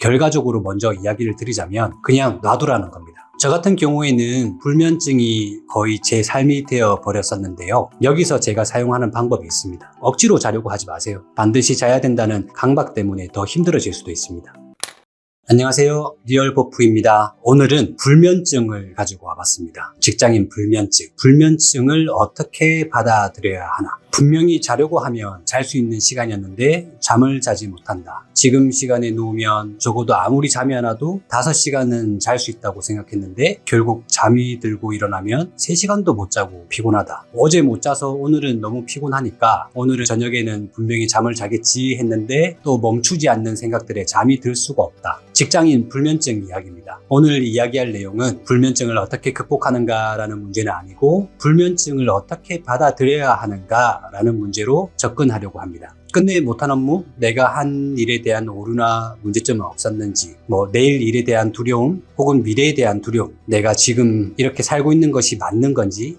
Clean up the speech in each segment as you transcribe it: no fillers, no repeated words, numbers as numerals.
결과적으로 먼저 이야기를 드리자면 그냥 놔두라는 겁니다. 저 같은 경우에는 불면증이 거의 제 삶이 되어 버렸었는데요. 여기서 제가 사용하는 방법이 있습니다. 억지로 자려고 하지 마세요. 반드시 자야 된다는 강박 때문에 더 힘들어질 수도 있습니다. 안녕하세요. 리얼버프입니다. 오늘은 불면증을 가지고 와봤습니다. 직장인 불면증. 불면증을 어떻게 받아들여야 하나. 분명히 자려고 하면 잘 수 있는 시간이었는데 잠을 자지 못한다. 지금 시간에 누우면 적어도 아무리 잠이 안 와도 5시간은 잘 수 있다고 생각했는데 결국 잠이 들고 일어나면 3시간도 못 자고 피곤하다. 어제 못 자서 오늘은 너무 피곤하니까 오늘은 저녁에는 분명히 잠을 자겠지 했는데 또 멈추지 않는 생각들에 잠이 들 수가 없다. 직장인 불면증 이야기입니다. 오늘 이야기할 내용은 불면증을 어떻게 극복하는가라는 문제는 아니고 불면증을 어떻게 받아들여야 하는가라는 문제로 접근하려고 합니다. 끝내 못한 업무, 내가 한 일에 대한 오류나 문제점은 없었는지, 내일 일에 대한 두려움, 혹은 미래에 대한 두려움, 내가 지금 이렇게 살고 있는 것이 맞는 건지,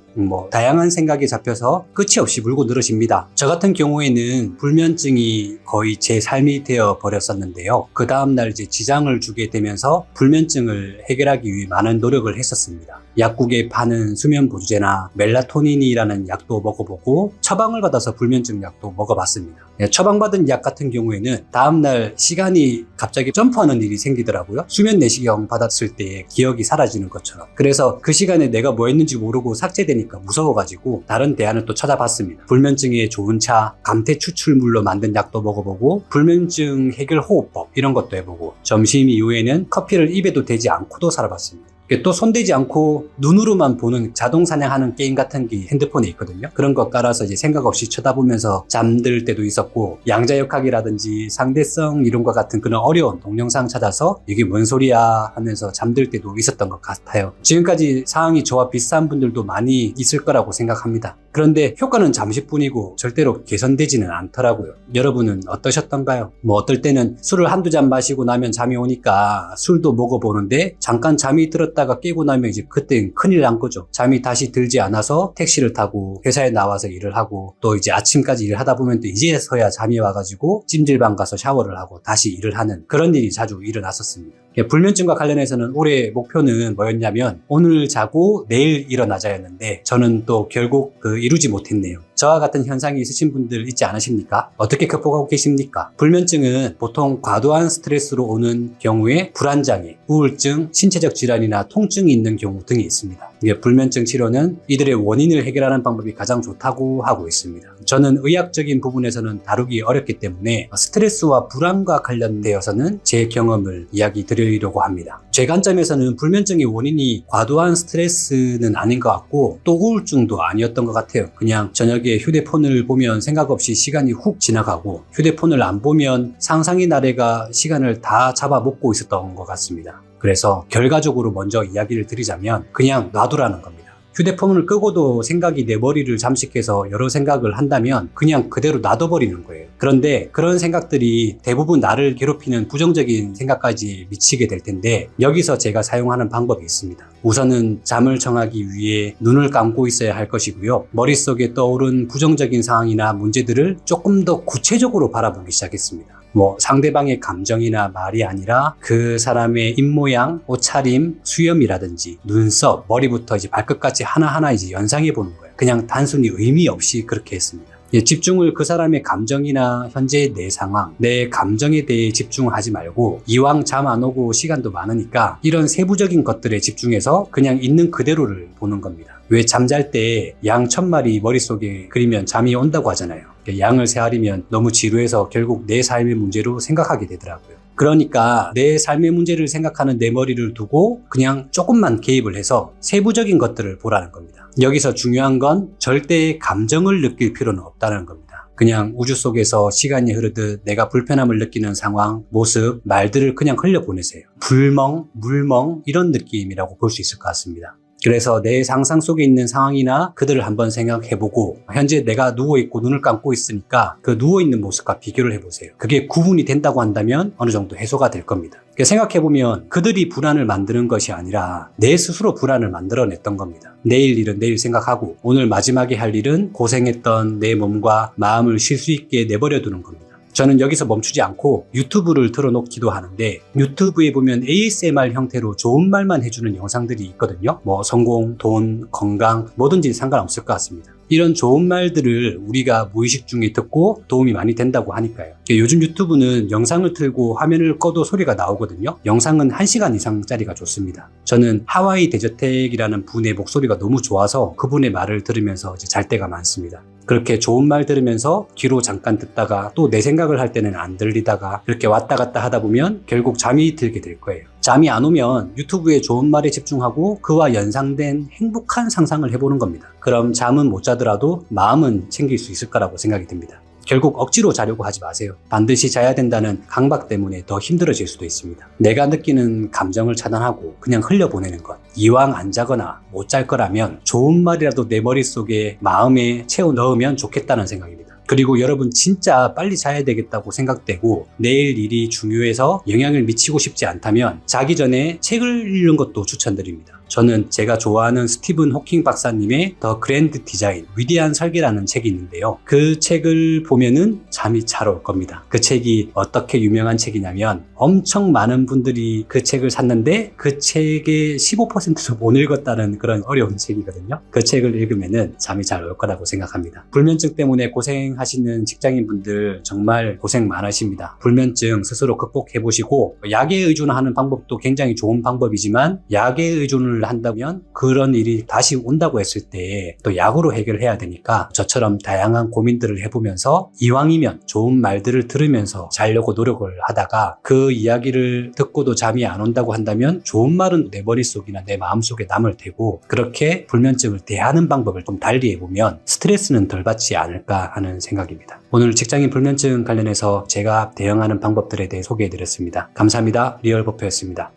다양한 생각이 잡혀서 끝이 없이 물고 늘어집니다. 저 같은 경우에는 불면증이 거의 제 삶이 되어 버렸었는데요. 그 다음날 이제 지장을 주게 되면서 불면증을 해결하기 위해 많은 노력을 했었습니다. 약국에 파는 수면 보조제나 멜라토닌이라는 약도 먹어보고 처방을 받아서 불면증 약도 먹어봤습니다. 처방받은 약 같은 경우에는 다음날 시간이 갑자기 점프하는 일이 생기더라고요. 수면 내시경 받았을 때 기억이 사라지는 것처럼. 그래서 그 시간에 내가 뭐 했는지 모르고 삭제되니까 무서워가지고 다른 대안을 또 찾아봤습니다. 불면증에 좋은 차, 감태 추출물로 만든 약도 먹어보고 불면증 해결 호흡법 이런 것도 해보고 점심 이후에는 커피를 입에도 대지 않고도 살아봤습니다. 또 손대지 않고 눈으로만 보는 자동 사냥하는 게임 같은 게 핸드폰에 있거든요. 그런 거 깔아서 이제 생각 없이 쳐다보면서 잠들 때도 있었고, 양자역학이라든지 상대성 이론과 같은 그런 어려운 동영상 찾아서 이게 뭔 소리야 하면서 잠들 때도 있었던 것 같아요. 지금까지 상황이 저와 비슷한 분들도 많이 있을 거라고 생각합니다. 그런데 효과는 잠시뿐이고 절대로 개선되지는 않더라고요. 여러분은 어떠셨던가요? 어떨 때는 술을 한두 잔 마시고 나면 잠이 오니까 술도 먹어보는데 잠깐 잠이 들었다가 깨고 나면 이제 그땐 큰일 난 거죠. 잠이 다시 들지 않아서 택시를 타고 회사에 나와서 일을 하고 또 이제 아침까지 일을 하다 보면 또 이제서야 잠이 와가지고 찜질방 가서 샤워를 하고 다시 일을 하는 그런 일이 자주 일어났었습니다. 불면증과 관련해서는 올해 목표는 뭐였냐면 오늘 자고 내일 일어나자였는데 저는 또 결국 이루지 못했네요. 저와 같은 현상이 있으신 분들 있지 않으십니까? 어떻게 극복하고 계십니까? 불면증은 보통 과도한 스트레스로 오는 경우에 불안장애, 우울증, 신체적 질환이나 통증이 있는 경우 등이 있습니다. 불면증 치료는 이들의 원인을 해결하는 방법이 가장 좋다고 하고 있습니다. 저는 의학적인 부분에서는 다루기 어렵기 때문에 스트레스와 불안과 관련되어서는 제 경험을 이야기 드리려고 합니다. 제 관점에서는 불면증의 원인이 과도한 스트레스는 아닌 것 같고 또 우울증도 아니었던 것 같아요. 그냥 저녁에 휴대폰을 보면 생각 없이 시간이 훅 지나가고 휴대폰을 안 보면 상상의 나래가 시간을 다 잡아먹고 있었던 것 같습니다. 그래서 결과적으로 먼저 이야기를 드리자면 그냥 놔두라는 겁니다. 휴대폰을 끄고도 생각이 내 머리를 잠식해서 여러 생각을 한다면 그냥 그대로 놔둬버리는 거예요. 그런데 그런 생각들이 대부분 나를 괴롭히는 부정적인 생각까지 미치게 될 텐데 여기서 제가 사용하는 방법이 있습니다. 우선은 잠을 청하기 위해 눈을 감고 있어야 할 것이고요. 머릿속에 떠오른 부정적인 상황이나 문제들을 조금 더 구체적으로 바라보기 시작했습니다. 상대방의 감정이나 말이 아니라 그 사람의 입모양, 옷차림, 수염이라든지 눈썹, 머리부터 이제 발끝까지 하나하나 이제 연상해 보는 거예요. 그냥 단순히 의미 없이 그렇게 했습니다. 집중을 그 사람의 감정이나 현재의 내 상황, 내 감정에 대해 집중하지 말고 이왕 잠 안 오고 시간도 많으니까 이런 세부적인 것들에 집중해서 그냥 있는 그대로를 보는 겁니다. 왜 잠잘 때 양 1000마리 머릿속에 그리면 잠이 온다고 하잖아요. 양을 세아리면 너무 지루해서 결국 내 삶의 문제로 생각하게 되더라고요. 그러니까 내 삶의 문제를 생각하는 내 머리를 두고 그냥 조금만 개입을 해서 세부적인 것들을 보라는 겁니다. 여기서 중요한 건 절대 감정을 느낄 필요는 없다는 겁니다. 그냥 우주 속에서 시간이 흐르듯 내가 불편함을 느끼는 상황, 모습, 말들을 그냥 흘려보내세요. 불멍, 물멍 이런 느낌이라고 볼 수 있을 것 같습니다. 그래서 내 상상 속에 있는 상황이나 그들을 한번 생각해보고 현재 내가 누워있고 눈을 감고 있으니까 그 누워있는 모습과 비교를 해보세요. 그게 구분이 된다고 한다면 어느 정도 해소가 될 겁니다. 생각해보면 그들이 불안을 만드는 것이 아니라 내 스스로 불안을 만들어냈던 겁니다. 내일 일은 내일 생각하고 오늘 마지막에 할 일은 고생했던 내 몸과 마음을 쉴 수 있게 내버려 두는 겁니다. 저는 여기서 멈추지 않고 유튜브를 틀어놓기도 하는데 유튜브에 보면 ASMR 형태로 좋은 말만 해주는 영상들이 있거든요. 뭐 성공, 돈, 건강 뭐든지 상관없을 것 같습니다. 이런 좋은 말들을 우리가 무의식 중에 듣고 도움이 많이 된다고 하니까요. 요즘 유튜브는 영상을 틀고 화면을 꺼도 소리가 나오거든요. 영상은 1시간 이상짜리가 좋습니다. 저는 하와이 대저택이라는 분의 목소리가 너무 좋아서 그분의 말을 들으면서 이제 잘 때가 많습니다. 그렇게 좋은 말 들으면서 귀로 잠깐 듣다가 또 내 생각을 할 때는 안 들리다가 이렇게 왔다 갔다 하다 보면 결국 잠이 들게 될 거예요. 잠이 안 오면 유튜브에 좋은 말에 집중하고 그와 연상된 행복한 상상을 해보는 겁니다. 그럼 잠은 못 자더라도 마음은 챙길 수 있을 거라고 생각이 듭니다. 결국 억지로 자려고 하지 마세요. 반드시 자야 된다는 강박 때문에 더 힘들어질 수도 있습니다. 내가 느끼는 감정을 차단하고 그냥 흘려보내는 것. 이왕 안 자거나 못 잘 거라면 좋은 말이라도 내 머릿속에 마음에 채워 넣으면 좋겠다는 생각입니다. 그리고 여러분 진짜 빨리 자야 되겠다고 생각되고 내일 일이 중요해서 영향을 미치고 싶지 않다면 자기 전에 책을 읽는 것도 추천드립니다. 저는 제가 좋아하는 스티븐 호킹 박사님의 더 그랜드 디자인, 위대한 설계라는 책이 있는데요. 그 책을 보면은 잠이 잘 올 겁니다. 그 책이 어떻게 유명한 책이냐면 엄청 많은 분들이 그 책을 샀는데 그 책의 15%도 못 읽었다는 그런 어려운 책이거든요. 그 책을 읽으면은 잠이 잘 올 거라고 생각합니다. 불면증 때문에 고생하시는 직장인분들 정말 고생 많으십니다. 불면증 스스로 극복해보시고 약에 의존하는 방법도 굉장히 좋은 방법이지만 약에 의존을 한다면 그런 일이 다시 온다고 했을 때 또 약으로 해결해야 되니까 저처럼 다양한 고민들을 해보면서 이왕이면 좋은 말들을 들으면서 자려고 노력을 하다가 그 이야기를 듣고도 잠이 안 온다고 한다면 좋은 말은 내 머릿속이나 내 마음속에 남을 테고 그렇게 불면증을 대하는 방법을 좀 달리 해보면 스트레스는 덜 받지 않을까 하는 생각입니다. 오늘 직장인 불면증 관련해서 제가 대응하는 방법들에 대해 소개해드렸습니다. 감사합니다. 리얼버퍼였습니다.